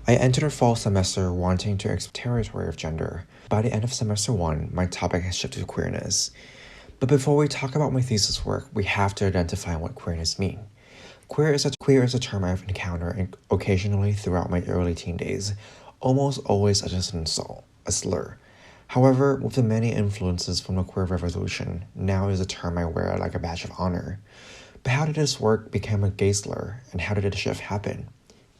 I entered the fall semester wanting to explore the territory of gender. By the end of semester 1, my topic has shifted to queerness. But before we talk about my thesis work, we have to identify what queerness means. Queer is a term I've encountered occasionally throughout my early teen days, almost always as an insult, a slur. However, with the many influences from the queer revolution, now is a term I wear like a badge of honor. But how did this work become a gay slur, and how did the shift happen?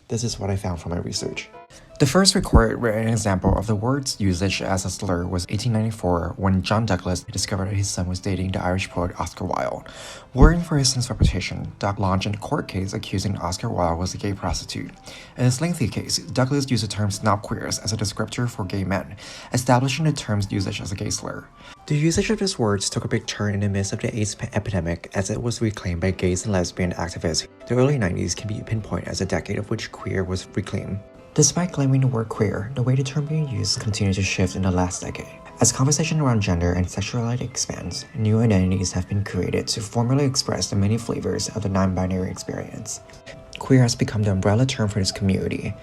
This is what I found from my research. The first recorded written example of the word's usage as a slur was 1894 when John Douglas discovered that his son was dating the Irish poet Oscar Wilde. Worrying for his son's reputation, Doug launched a court case accusing Oscar Wilde was a gay prostitute. In this lengthy case, Douglas used the term snob-queers as a descriptor for gay men, establishing the term's usage as a gay slur. The usage of these words took a big turn in the midst of the AIDS epidemic as it was reclaimed by gays and lesbian activists. The early 90s can be pinpointed as a decade of which queer was reclaimed. Despite claiming the word queer, the way the term being used continued to shift in the last decade. As conversation around gender and sexuality expands, new identities have been created to formally express the many flavors of the non-binary experience. Queer has become the umbrella term for this community.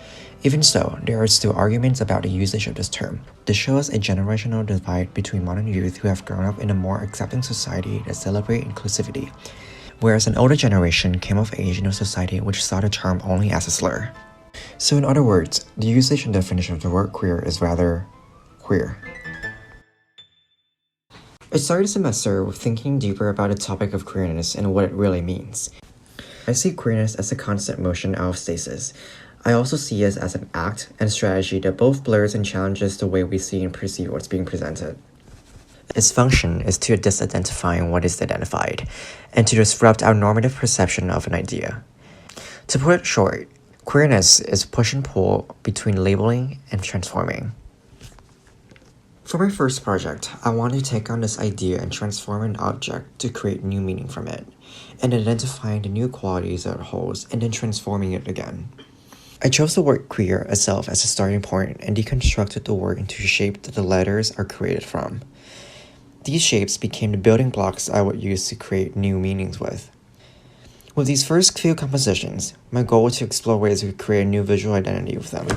Even so, there are still arguments about the usage of this term. This shows a generational divide between modern youth who have grown up in a more accepting society that celebrates inclusivity, whereas an older generation came of age in a society which saw the term only as a slur. So in other words, the usage and definition of the word queer is rather queer. I started the semester with thinking deeper about the topic of queerness and what it really means. I see queerness as a constant motion out of stasis. I also see it as an act and strategy that both blurs and challenges the way we see and perceive what's being presented. Its function is to disidentify what is identified, and to disrupt our normative perception of an idea. To put it short, queerness is push and pull between labeling and transforming. For my first project, I wanted to take on this idea and transform an object to create new meaning from it, and identifying the new qualities that it holds and then transforming it again. I chose the word queer itself as a starting point and deconstructed the word into a shape that the letters are created from. These shapes became the building blocks I would use to create new meanings with. With these first few compositions, my goal was to explore ways to create a new visual identity with them.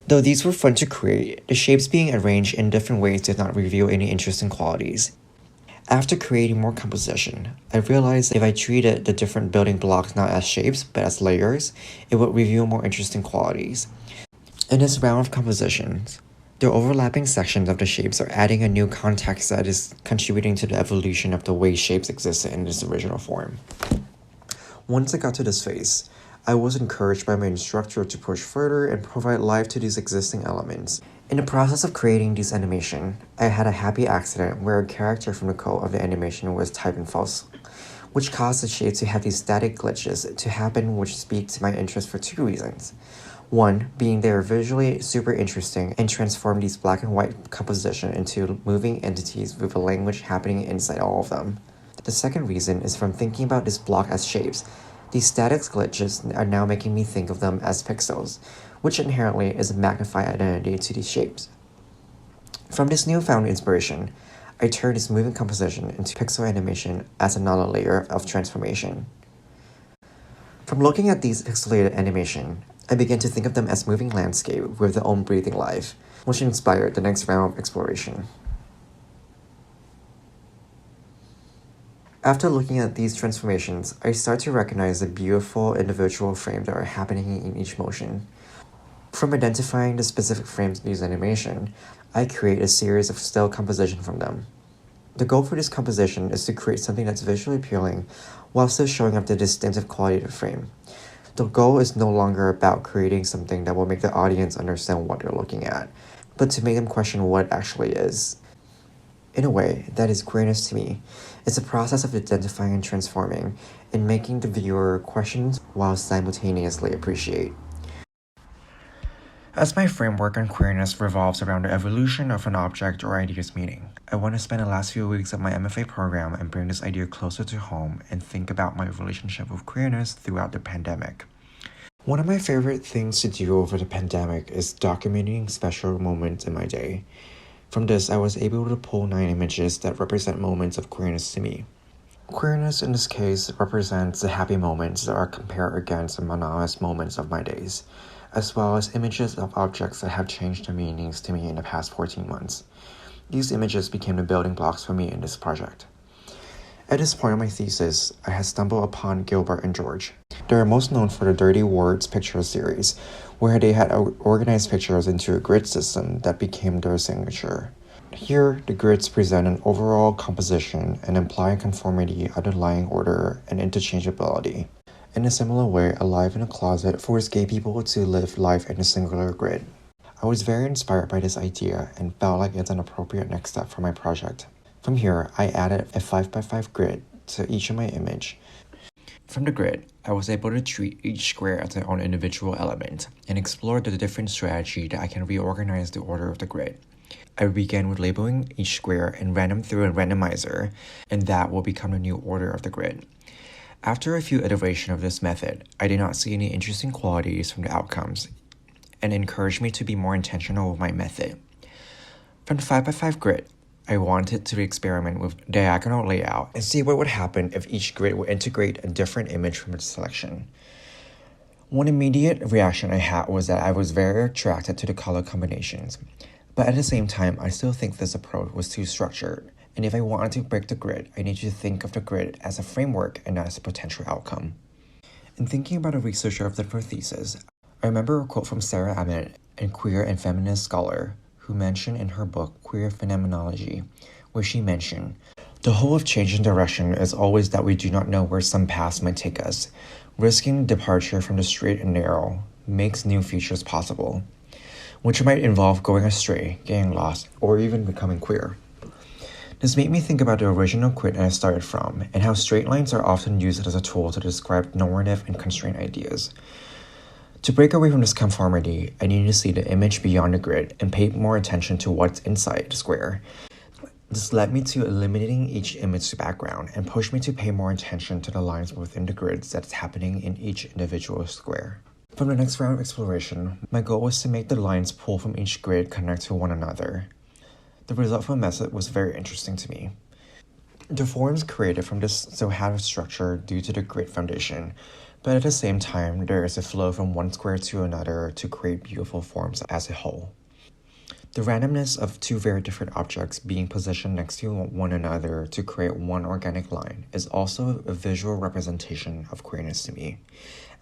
Though these were fun to create, the shapes being arranged in different ways did not reveal any interesting qualities. After creating more composition, I realized if I treated the different building blocks not as shapes but as layers, it would reveal more interesting qualities. In this round of compositions, the overlapping sections of the shapes are adding a new context that is contributing to the evolution of the way shapes existed in its original form. Once I got to this phase, I was encouraged by my instructor to push further and provide life to these existing elements. In the process of creating this animation, I had a happy accident where a character from the code of the animation was typed in false, which caused the shapes to have these static glitches to happen, which speak to my interest for two reasons. One, being they are visually super interesting and transform these black and white composition into moving entities with a language happening inside all of them. The second reason is from thinking about this block as shapes. These static glitches are now making me think of them as pixels, which inherently is a magnified identity to these shapes. From this newfound inspiration, I turned this moving composition into pixel animation as another layer of transformation. From looking at these pixelated animation, I began to think of them as moving landscape with their own breathing life, which inspired the next round of exploration. After looking at these transformations, I start to recognize the beautiful individual frames that are happening in each motion. From identifying the specific frames used in animation, I create a series of still composition from them. The goal for this composition is to create something that's visually appealing while still showing up the distinctive quality of the frame. The goal is no longer about creating something that will make the audience understand what they're looking at, but to make them question what it actually is. In a way, that is queerness to me. It's a process of identifying and transforming, and making the viewer question while simultaneously appreciate. As my framework on queerness revolves around the evolution of an object or idea's meaning, I want to spend the last few weeks of my MFA program and bring this idea closer to home and think about my relationship with queerness throughout the pandemic. One of my favorite things to do over the pandemic is documenting special moments in my day. From this, I was able to pull 9 images that represent moments of queerness to me. Queerness in this case represents the happy moments that are compared against the monotonous moments of my days, as well as images of objects that have changed their meanings to me in the past 14 months. These images became the building blocks for me in this project. At this point of my thesis, I had stumbled upon Gilbert and George. They are most known for the Dirty Words picture series, where they had organized pictures into a grid system that became their signature. Here, the grids present an overall composition and imply conformity, underlying order, and interchangeability. In a similar way, Alive in a Closet forced gay people to live life in a singular grid. I was very inspired by this idea and felt like it's an appropriate next step for my project. From here, I added a 5x5 grid to each of my image. From the grid, I was able to treat each square as their own individual element and explore the different strategy that I can reorganize the order of the grid. I began with labeling each square and ran them through a randomizer, and that will become the new order of the grid. After a few iterations of this method, I did not see any interesting qualities from the outcomes, and encouraged me to be more intentional with my method. From the 5x5 grid, I wanted to experiment with diagonal layout and see what would happen if each grid would integrate a different image from the selection. One immediate reaction I had was that I was very attracted to the color combinations, but at the same time, I still think this approach was too structured, and if I wanted to break the grid, I need to think of the grid as a framework and not as a potential outcome. In thinking about the research of the thesis, I remember a quote from Sarah Emmett, a queer and feminist scholar, who mentioned in her book Queer Phenomenology, where she mentioned, "The whole of change in direction is always that we do not know where some paths might take us. Risking departure from the straight and narrow makes new futures possible, which might involve going astray, getting lost, or even becoming queer." This made me think about the original grid I started from, and how straight lines are often used as a tool to describe normative and constrained ideas. To break away from this conformity, I needed to see the image beyond the grid and pay more attention to what's inside the square. This led me to eliminating each image background and pushed me to pay more attention to the lines within the grids that's happening in each individual square. From the next round of exploration, my goal was to make the lines pulled from each grid connect to one another. The result from the method was very interesting to me. The forms created from this still had a structure due to the grid foundation, but at the same time, there is a flow from one square to another to create beautiful forms as a whole. The randomness of two very different objects being positioned next to one another to create one organic line is also a visual representation of queerness to me,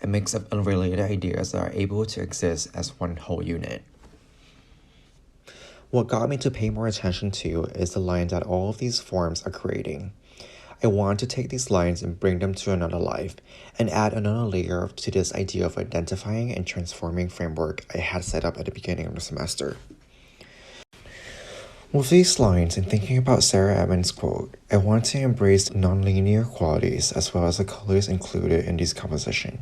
a mix of unrelated ideas that are able to exist as one whole unit. What got me to pay more attention to is the line that all of these forms are creating. I want to take these lines and bring them to another life, and add another layer to this idea of identifying and transforming framework I had set up at the beginning of the semester. With these lines and thinking about Sarah Emmett's quote, I want to embrace nonlinear qualities as well as the colors included in these composition.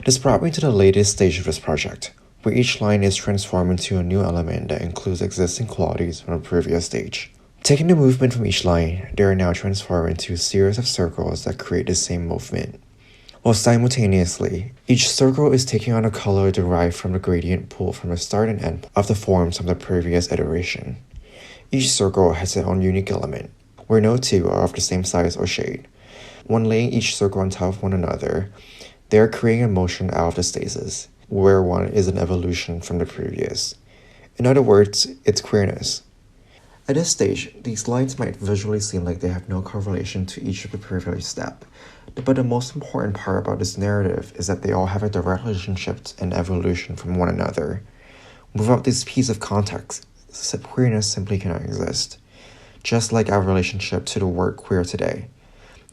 This brought me to the latest stage of this project, where each line is transformed into a new element that includes existing qualities from the previous stage. Taking the movement from each line, they are now transformed into a series of circles that create the same movement. While simultaneously, each circle is taking on a color derived from the gradient pulled from the start and end of the forms from the previous iteration. Each circle has its own unique element, where no two are of the same size or shade. When laying each circle on top of one another, they are creating a motion out of the stasis, where one is an evolution from the previous. In other words, it's queerness. At this stage, these lines might visually seem like they have no correlation to each of the previous steps, but the most important part about this narrative is that they all have a direct relationship and evolution from one another. Without this piece of context, queerness simply cannot exist. Just like our relationship to the word queer today,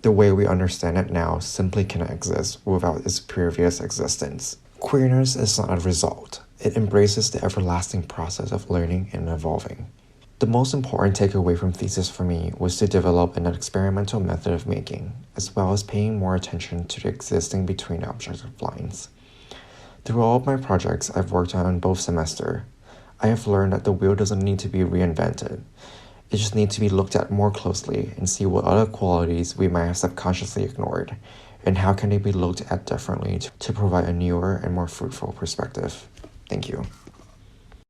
the way we understand it now simply cannot exist without its previous existence. Queerness is not a result. It embraces the everlasting process of learning and evolving. The most important takeaway from thesis for me was to develop an experimental method of making, as well as paying more attention to the existing between objective lines. Through all of my projects I've worked on both semester, I have learned that the wheel doesn't need to be reinvented. It just needs to be looked at more closely and see what other qualities we might have subconsciously ignored, and how can they be looked at differently to provide a newer and more fruitful perspective. Thank you.